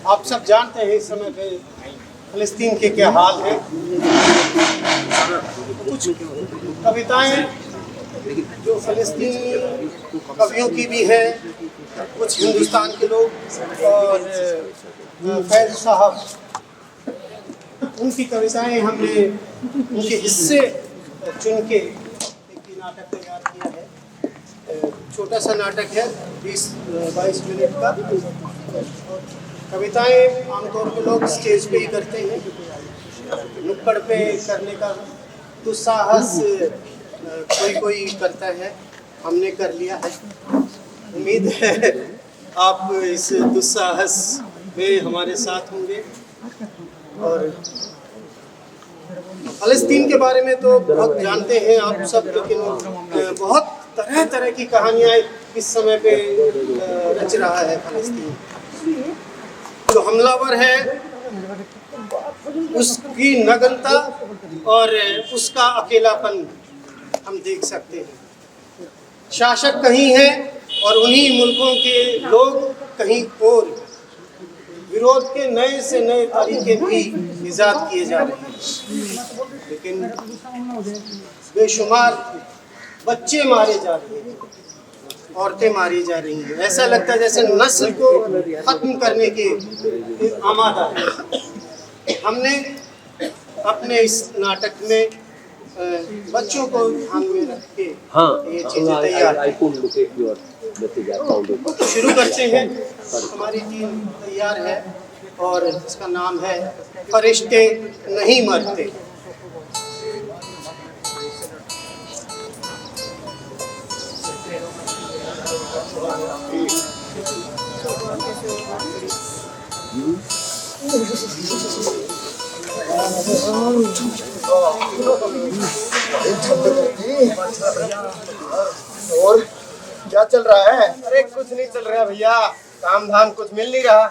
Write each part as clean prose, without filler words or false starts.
आप सब जानते हैं इस समय पे फ़लस्तीन के क्या हाल है। कुछ कविताएं जो फ़लस्तीनी कवियों की भी है, कुछ हिंदुस्तान के लोग और फैज़ साहब, उनकी कविताएं हमने उनके हिस्से चुन के एक नाटक तैयार किया है। छोटा सा नाटक है, 20-22 मिनट का। कविताएं आमतौर पे लोग स्टेज पे ही करते हैं, नुक्कड़ पे करने का दुस्साहस कोई करता है, हमने कर लिया है। उम्मीद है आप इस दुस्साहस में हमारे साथ होंगे। और फ़लस्तीन के बारे में तो बहुत जानते हैं आप सब, लेकिन बहुत तरह तरह की कहानियाँ इस समय पे रच रहा है फ़लस्तीन। जो हमलावर है उसकी नग्नता और उसका अकेलापन हम देख सकते हैं। शासक कहीं है और उन्हीं मुल्कों के लोग कहीं और। विरोध के नए से नए तरीके भी ईजाद किए जा रहे हैं, लेकिन बेशुमार बच्चे मारे जा रहे हैं, औरतें मारी जा रही हैं। ऐसा लगता है जैसे नस्ल को खत्म करने के आमादा है। हमने अपने इस नाटक में बच्चों को ध्यान में रख के ये चीजें तैयार शुरू करते हैं। हमारी टीम तैयार है और इसका नाम है फरिश्ते नहीं मरते। और क्या चल रहा है? अरे कुछ नहीं चल रहा भैया, काम धाम कुछ मिल नहीं रहा।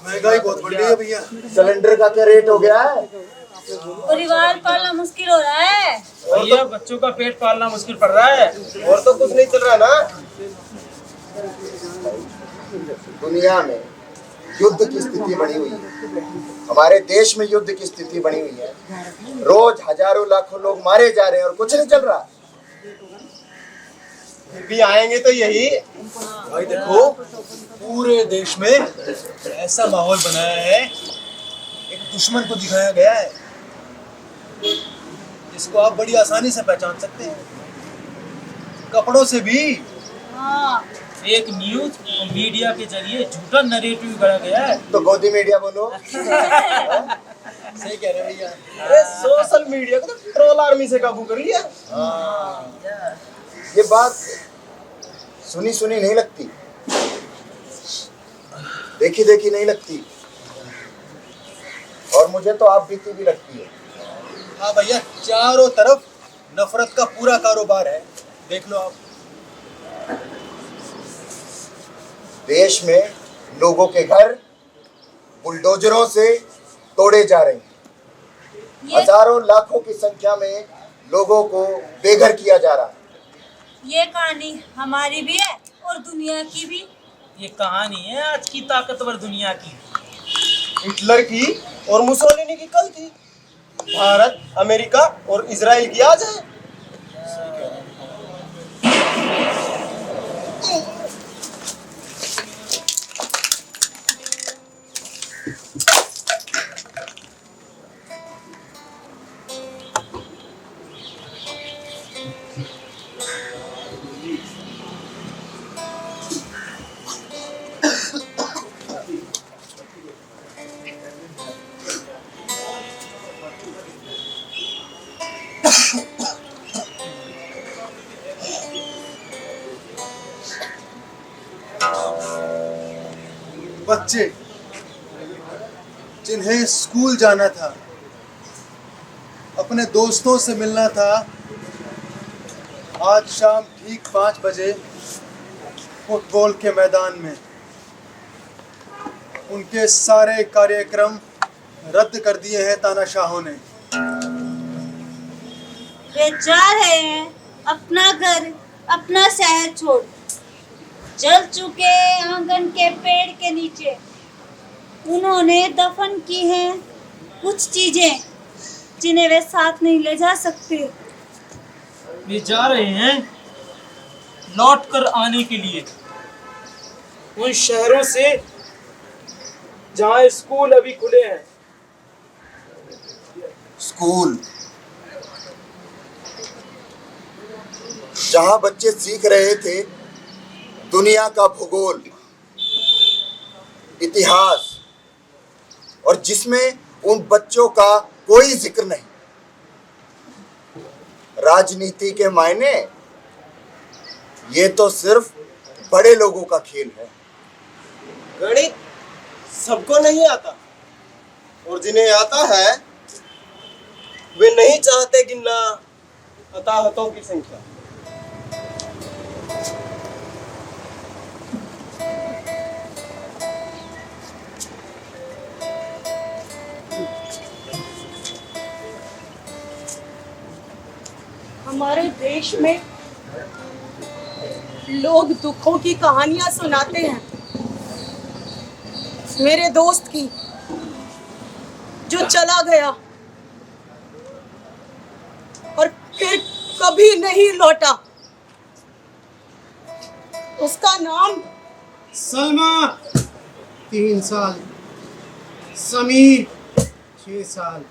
महंगाई बहुत बढ़ गई है भैया। सिलेंडर का क्या रेट हो गया है? परिवार पालना मुश्किल हो रहा है भैया, बच्चों का पेट पालना मुश्किल पड़ रहा है। और तो कुछ नहीं चल रहा ना। दुनिया में युद्ध की स्थिति बनी हुई है, हमारे देश में युद्ध की स्थिति बनी हुई है। रोज हजारों लाखों लोग मारे जा रहे हैं और कुछ नहीं चल रहा। भी आएंगे तो यही। भाई देखो, पूरे देश में ऐसा माहौल बनाया है, एक दुश्मन को दिखाया गया है जिसको आप बड़ी आसानी से पहचान सकते हैं, कपड़ों से भी। हाँ। एक न्यूज और मीडिया के जरिए झूठा नैरेटिव गढ़ा गया है। तो गोदी मीडिया बोलो। सही कह रहे भैया। अरे सोशल मीडिया को तो ट्रोल आर्मी से काबू कर लिया। ये बात सुनी सुनी नहीं लगती, देखी देखी नहीं लगती, और मुझे तो आप बीती भी लगती है। हाँ भैया, चारों तरफ नफरत का पूरा कारोबार है, देख लो आप। देश में लोगों के घर बुलडोजरों से तोड़े जा रहे हैं। हजारों लाखों की संख्या में लोगों को बेघर किया जा रहा है। ये कहानी हमारी भी है और दुनिया की भी। ये कहानी है आज की ताकतवर दुनिया की। हिटलर की और मुसोलिनी की कल थी, भारत, अमेरिका और इजराइल की आज है। बच्चे जिन्हें स्कूल जाना था, अपने दोस्तों से मिलना था, आज शाम ठीक 5 बजे फुटबॉल के मैदान में उनके सारे कार्यक्रम रद्द कर दिए हैं तानाशाहों ने। वे जा रहे हैं अपना घर, अपना शहर छोड़, जल चुके आंगन के पेड़ के नीचे उन्होंने दफन की हैं कुछ चीजें जिन्हें वे साथ नहीं ले जा सकते। वे जा रहे हैं लौट कर आने के लिए उन शहरों से जहां स्कूल अभी खुले हैं। स्कूल जहां बच्चे सीख रहे थे दुनिया का भूगोल, इतिहास, और जिसमें उन बच्चों का कोई जिक्र नहीं। राजनीति के मायने ये तो सिर्फ बड़े लोगों का खेल है। गणित सबको नहीं आता, और जिन्हें आता है वे नहीं चाहते गिनना अताहतों की संख्या। हमारे देश में लोग दुखों की कहानियां सुनाते हैं। मेरे दोस्त की जो चला गया और फिर कभी नहीं लौटा, उसका नाम सलमा 3 साल, समीर 6 साल,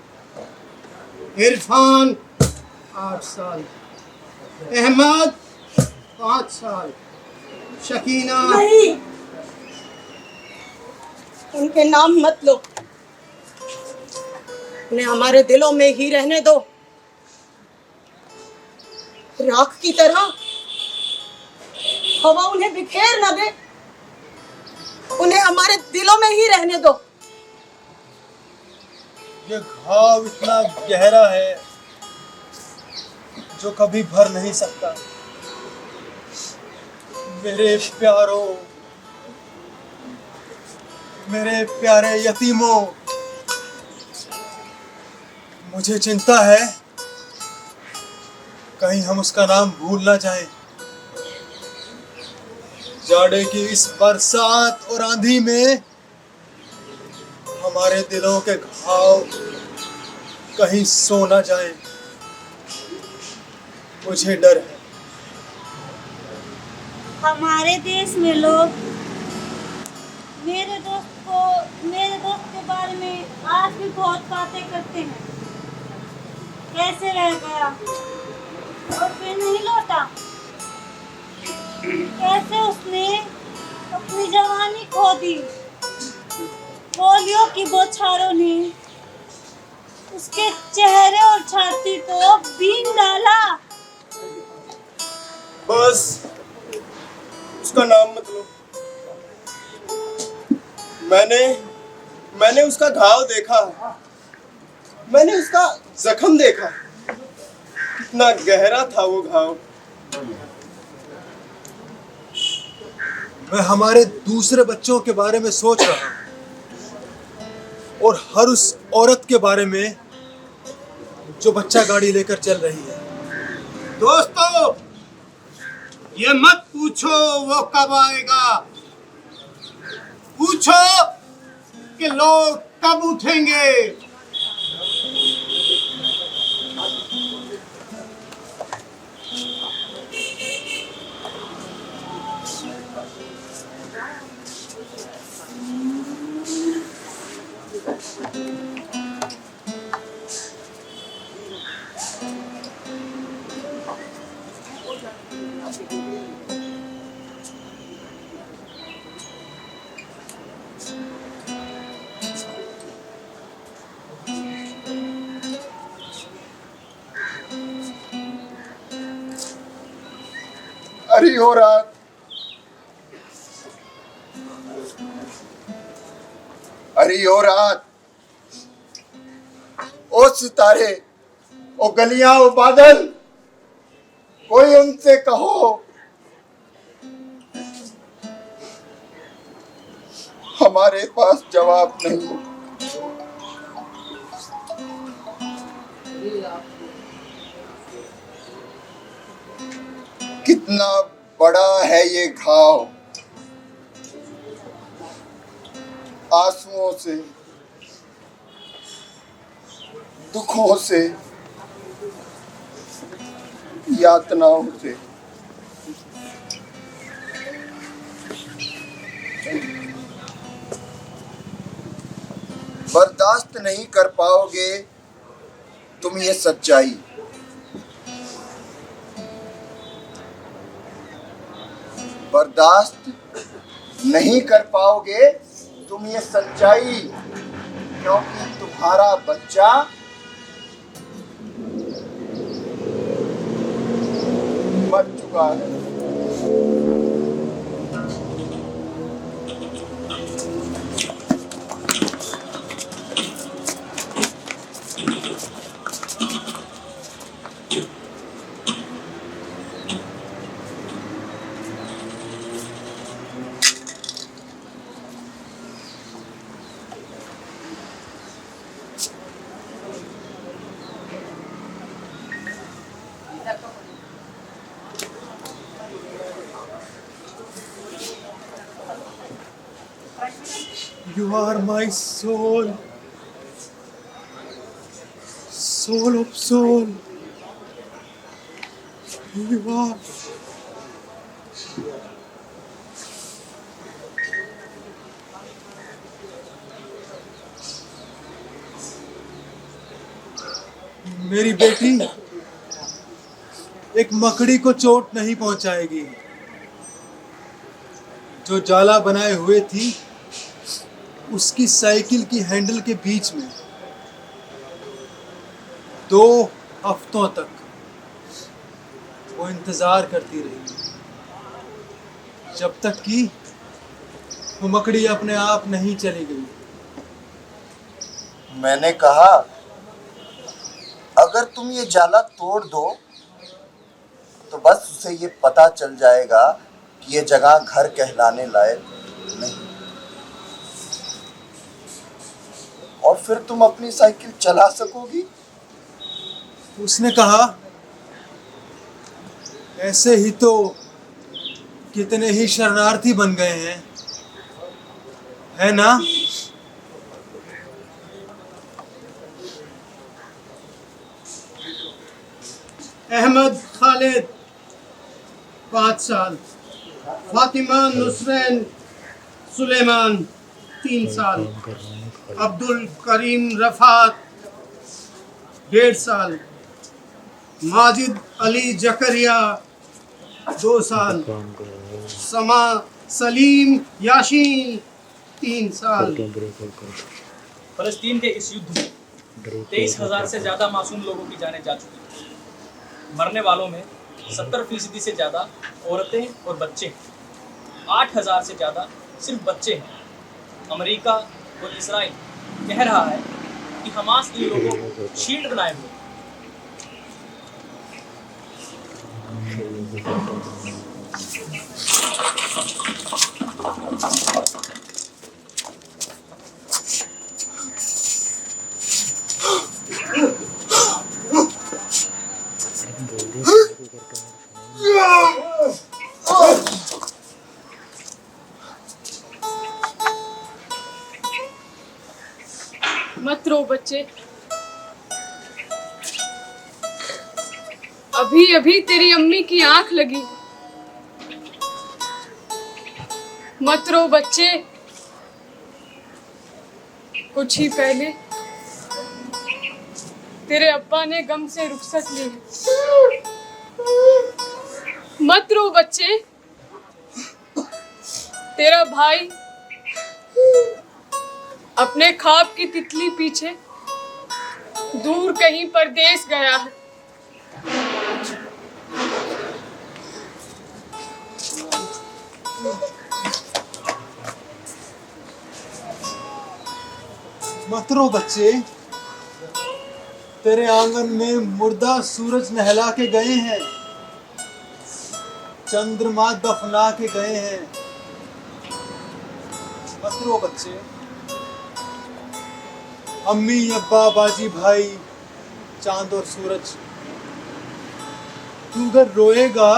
इरफान 8 साल, अहमद 5 साल, शकीना। नहीं, उनके नाम मत लो, उन्हें हमारे दिलों में ही रहने दो। राख की तरह हवा उन्हें बिखेर न दे, उन्हें हमारे दिलों में ही रहने दो। ये घाव इतना गहरा है जो कभी भर नहीं सकता। मेरे प्यारों, मेरे प्यारे यतीमों, मुझे चिंता है कहीं हम उसका नाम भूल ना जाएं। जाड़े की इस बरसात और आंधी में हमारे दिलों के घाव कहीं सो ना जाएं, मुझे डर है। हमारे देश में लोग मेरे दोस्त के बारे में आज भी बहुत बातें करते हैं। कैसे रह गया और फिर नहीं लौटा, कैसे उसने अपनी जवानी खो दी। पोलियो की बौछारों ने उसके चेहरे और छाती को बीन डाला। बस उसका नाम मत लो। मैंने उसका घाव देखा, मैंने उसका जख्म देखा। कितना गहरा था वो घाव। मैं हमारे दूसरे बच्चों के बारे में सोच रहा हूं और हर उस औरत के बारे में जो बच्चा गाड़ी लेकर चल रही है। दोस्तों, ये मत पूछो वो कब आएगा, पूछो कि लोग कब उठेंगे। अरे हो रात, अरे हो रात, ओ सितारे, ओ गलियां, ओ बादल, कोई उनसे कहो हमारे पास जवाब नहीं। कितना बड़ा है ये घाव, आंसुओं से, दुखों से, यातनाओं से। बर्दाश्त नहीं कर पाओगे तुम ये सच्चाई। बर्दाश्त नहीं कर पाओगे तुम ये सच्चाई, क्योंकि तुम्हारा बच्चा मर चुका है। You are my soul, soul of soul. You are. मेरी बेटी एक मकड़ी को चोट नहीं पहुंचाएगी। जो जाला बनाए हुए थी उसकी साइकिल की हैंडल के बीच में 2 हफ्तों तक वो इंतजार करती रही, जब तक कि वो मकड़ी अपने आप नहीं चली गई। मैंने कहा अगर तुम ये जाला तोड़ दो तो बस उसे ये पता चल जाएगा कि ये जगह घर कहलाने लायक नहीं, और फिर तुम अपनी साइकिल चला सकोगी। उसने कहा ऐसे ही तो कितने ही शरणार्थी बन गए हैं, है ना? अहमद खालिद 5 साल, फातिमा नुसरैन सुलेमान 3 साल, अब्दुल करीम रफात 1.5 साल, माजिद अली जकरिया 2 साल, समा सलीम याशीन 3 साल। फलस्तीन के इस युद्ध में 23,000 से ज़्यादा मासूम लोगों की जानें जा चुकी हैं। मरने वालों में 70% से ज़्यादा औरतें और बच्चे हैं। 8,000 से ज़्यादा सिर्फ बच्चे हैं। अमेरिका और इजराइल कह रहा है कि हमास इन लोगों को शील्ड बनाए हुए। मत रो बच्चे, अभी अभी तेरी अम्मी की आंख लगी। मत रो बच्चे, कुछ ही पहले तेरे अब्बा ने गम से रुखसत ली। मत रो बच्चे, तेरा भाई अपने ख्वाब की तितली पीछे दूर कहीं परदेस गया है। मत रो बच्चे, तेरे आंगन में मुर्दा सूरज नहला के गए हैं, चंद्रमा दफना के गए हैं। मत रो बच्चे, अम्मी अब्बा बाजी भाई चांद और सूरज। तू अगर रोएगा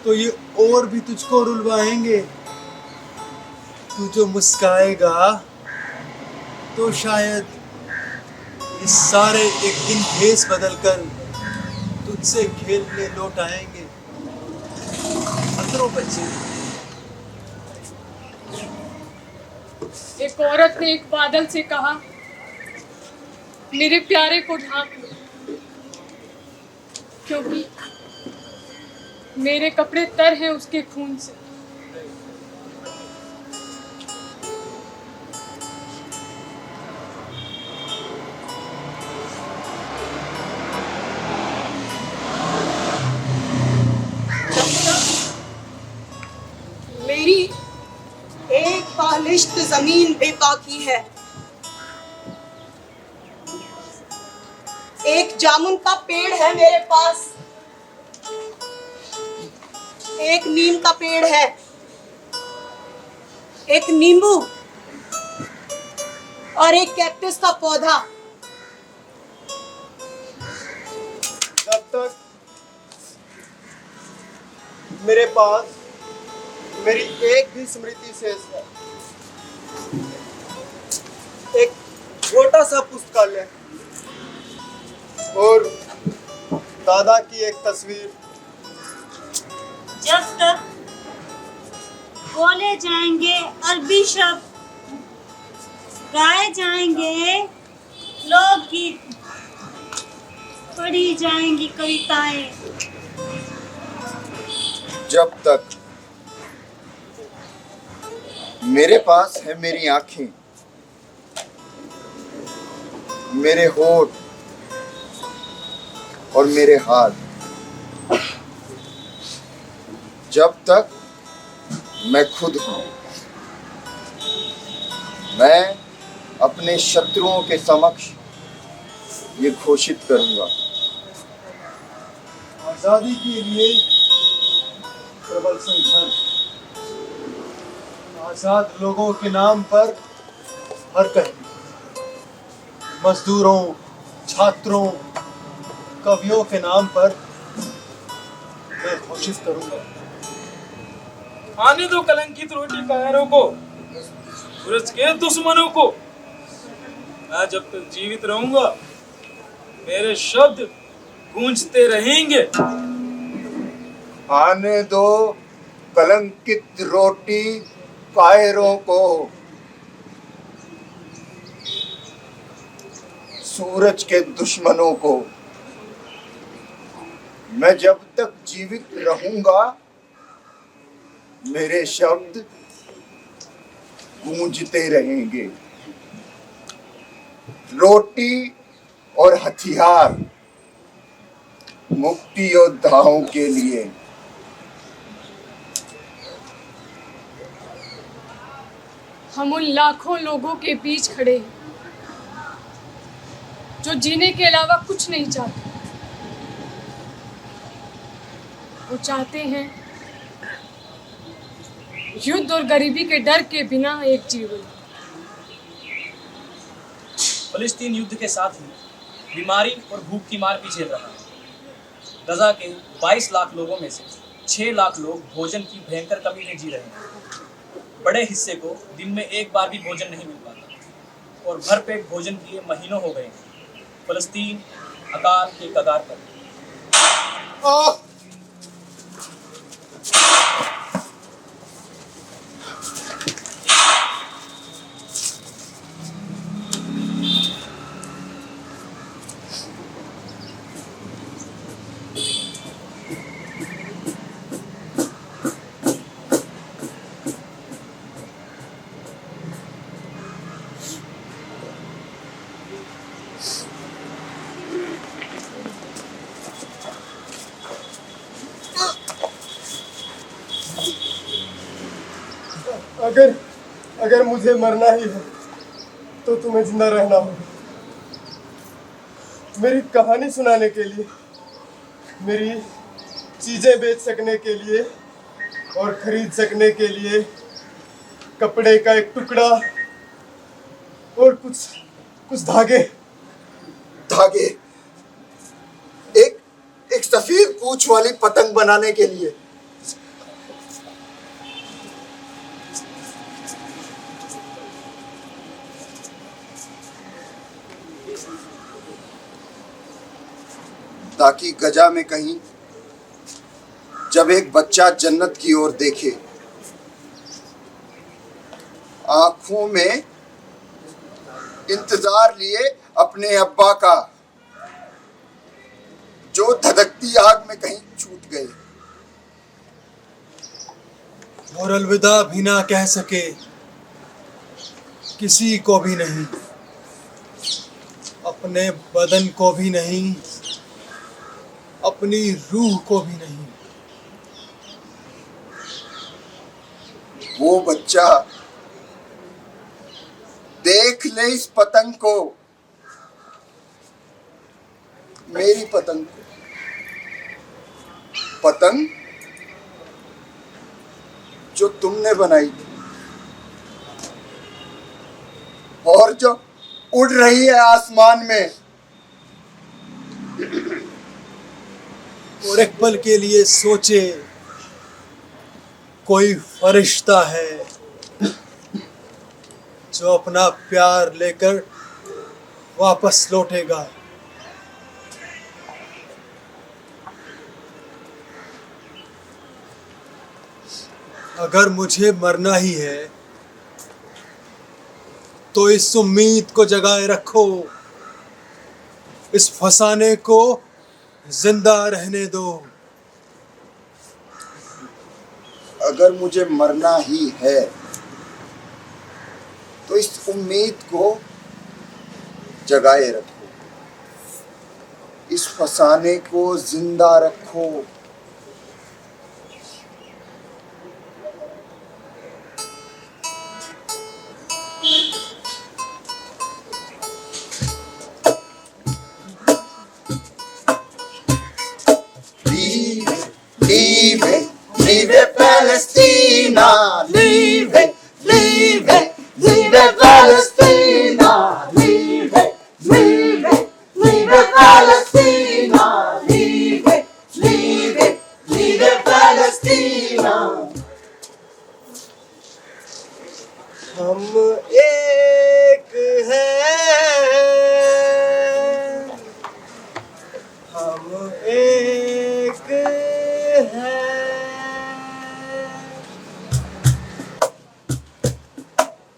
तो ये और भी तुझको रुलवाएंगे। तू जो मुस्काएगा तो शायद ये सारे एक दिन भेस बदलकर तुझसे खेलने लौट आएंगे। खतरों बच्चे। एक औरत ने एक बादल से कहा, मेरे प्यारे को ढांक लो, क्योंकि मेरे कपड़े तर हैं उसके खून से। मेरी एक बालिश्त जमीन बेबाकी है, एक जामुन का पेड़ है मेरे पास, एक नीम का पेड़ है, एक नींबू और एक कैक्टस का पौधा। जब तक मेरे पास मेरी एक भी स्मृति शेष है, एक छोटा सा पुस्तकालय और दादा की एक तस्वीर, जब तक बोले जाएंगे अरबी शब्द, गाए जाएंगे लोकगीत, पढ़ी जाएंगी कविताएं, जब तक मेरे पास है मेरी आंखें, मेरे होठ और मेरे हाथ, जब तक मैं खुद हूं, मैं अपने शत्रुओं के समक्ष ये घोषित करूंगा, आजादी के लिए प्रबल संघर्ष, आजाद लोगों के नाम पर हर कहीं, मजदूरों, छात्रों, कवियों के नाम पर मैं घोषित करूंगा। आने दो कलंकित रोटी कायरों को, सूरज के दुश्मनों को। मैं जब तक जीवित रहूंगा मेरे शब्द गूंजते रहेंगे। आने दो कलंकित रोटी कायरों को, सूरज के दुश्मनों को। मैं जब तक जीवित रहूंगा मेरे शब्द गूंजते रहेंगे। रोटी और हथियार मुक्ति योद्धाओं के लिए। हम उन लाखों लोगों के बीच खड़े हैं जो जीने के अलावा कुछ नहीं चाहते। वो चाहते हैं युद्ध और गरीबी के डर के बिना एक जीवन। फलस्तीन युद्ध के साथ ही बीमारी और भूख की मार भी झेल रहा है। गजा के 22 लाख लोगों में से 6 लाख लोग भोजन की भयंकर कमी में जी रहे हैं। बड़े हिस्से को दिन में एक बार भी भोजन नहीं मिल पाता और भरपेट भोजन किए महीनों हो गए हैं। फलस्तीन अकाल के कगार पर। अगर मुझे मरना ही है तो तुम्हें जिंदा रहना होगा। मेरी कहानी सुनाने के लिए, मेरी चीजें बेच सकने के लिए और खरीद सकने के लिए कपड़े का एक टुकड़ा और कुछ धागे। एक सफेद पूंछ वाली पतंग बनाने के लिए। ताकि गजा में कहीं जब एक बच्चा जन्नत की ओर देखे, आंखों में इंतजार लिए अपने अब्बा का, जो धधकती आग में कहीं छूट गए। और अलविदा भी ना कह सके किसी को भी नहीं, अपने बदन को भी नहीं, अपनी रूह को भी नहीं। वो बच्चा देख ले इस पतंग को, मेरी पतंग को, पतंग जो तुमने बनाई थी और जो उड़ रही है आसमान में। और एक पल के लिए सोचे कोई फरिश्ता है जो अपना प्यार लेकर वापस लौटेगा। अगर मुझे मरना ही है तो इस उम्मीद को जगाए रखो, इस फसाने को जिंदा रहने दो। अगर मुझे मरना ही है तो इस उम्मीद को जगाए रखो, इस फसाने को जिंदा रखो। Leave it, leave it, Palestina. Leave it, leave it, leave it, Palestina. Leave it, leave it, leave it, Palestina. Leave it, leave it, leave it, Palestina. हम एक हैं, हम एक हैं।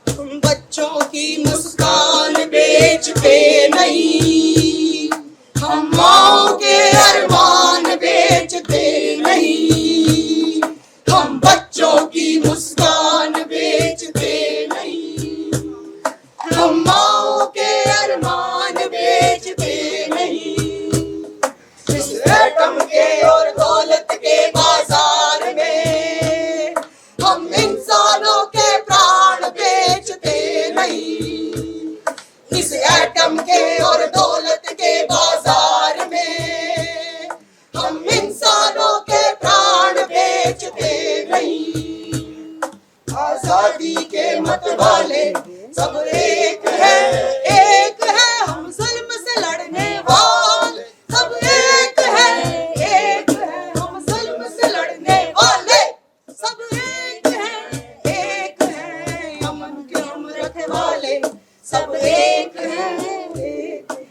तुम बच्चों की मुस्कान बेचते नहीं, हम माँओं के अरमान बेचते नहीं। हम बच्चों की मुस्कान बेचते नहीं, हम माँओं के अरमान बेचते नहीं। इस एटम के और दौलत के बाजार में हम इंसानों के प्राण बेचते नहीं। इस एटम के और दौलत के बाजार में हम इंसानों के प्राण बेचते नहीं। आजादी के मत वाले सब एक है, एक है। हम जुल्म से लड़ने वाले सब एक है, एक है। हम जुल्म से लड़ने वाले सब एक है, एक है। अमन के अमृत वाले सब एक है, एक है।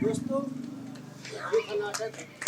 दोस्तों, ये था नाटक